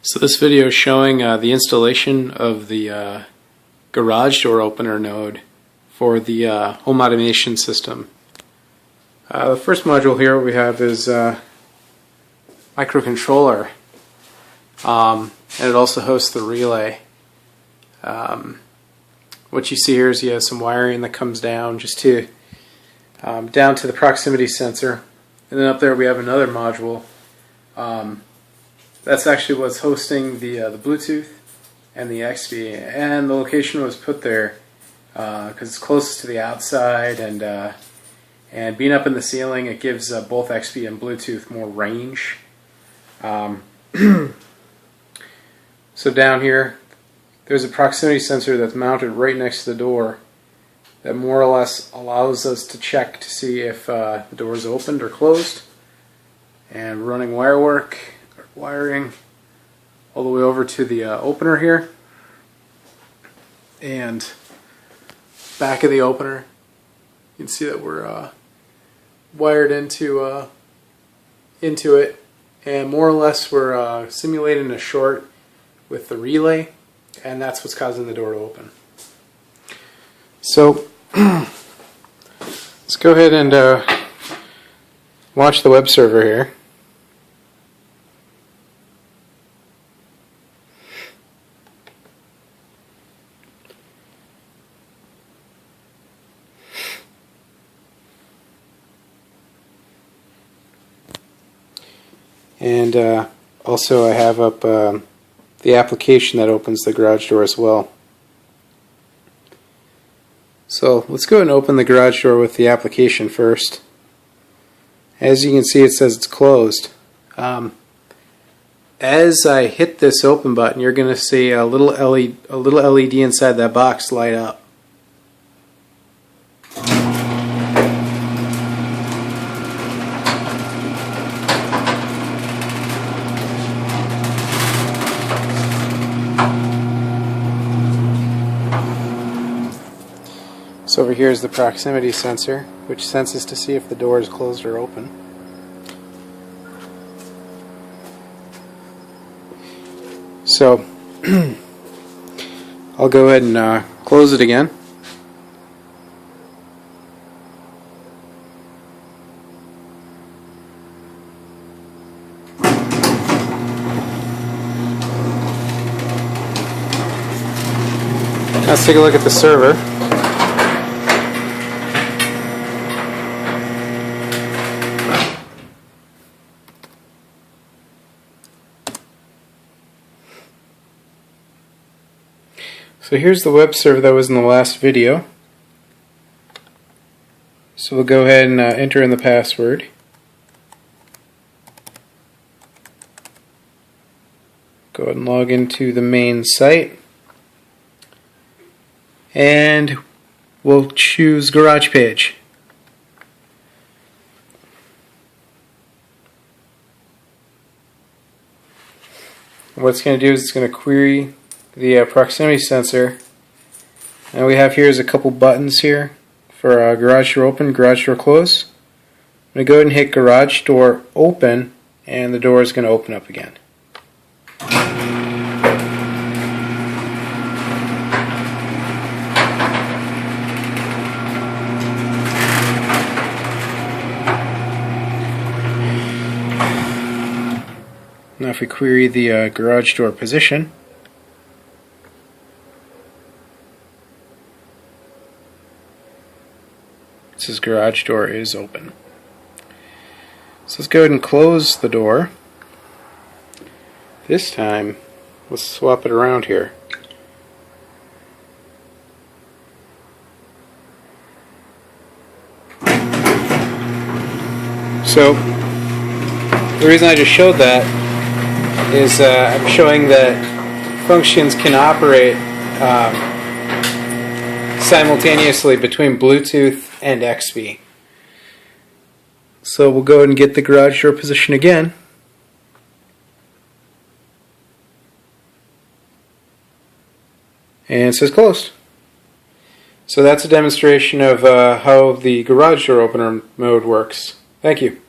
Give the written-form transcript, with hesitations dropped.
So this video is showing the installation of the garage door opener node for the home automation system. The first module here we have is microcontroller, and it also hosts the relay. What you see here is you have some wiring that comes down just to down to the proximity sensor, and then up there we have another module. That's actually what's hosting the Bluetooth and the xbee, and the location was put there because it's closest to the outside, and being up in the ceiling, it gives both xbee and Bluetooth more range. So down here, there's a proximity sensor that's mounted right next to the door that more or less allows us to check to see if the door is opened or closed, and running wiring all the way over to the opener here, and back of the opener you can see that we're wired into it, and more or less we're simulating a short with the relay, and that's what's causing the door to open. So let's go ahead and launch the web server here. And also I have up the application that opens the garage door as well. So let's go ahead and open the garage door with the application first. As you can see, it says it's closed. As I hit this open button, you're going to see a little LED inside that box light up. So over here is the proximity sensor, which senses to see if the door is closed or open. So I'll go ahead and close it again. Let's take a look at the server. So here's the web server that was in the last video. So we'll go ahead and enter in the password. Go ahead and log into the main site. And we'll choose Garage Page. What it's going to do is it's going to query the proximity sensor, and we have here is a couple buttons here for garage door open, garage door close. I'm going to go ahead and hit garage door open, and the door is going to open up again. Now if we query the garage door position, it says garage door is open. So let's go ahead and close the door. This time, let's swap it around here. So the reason I just showed that is I'm showing that functions can operate simultaneously between Bluetooth and xbee. So we'll go ahead and get the garage door position again. And it says closed. So that's a demonstration of how the garage door opener mode works. Thank you.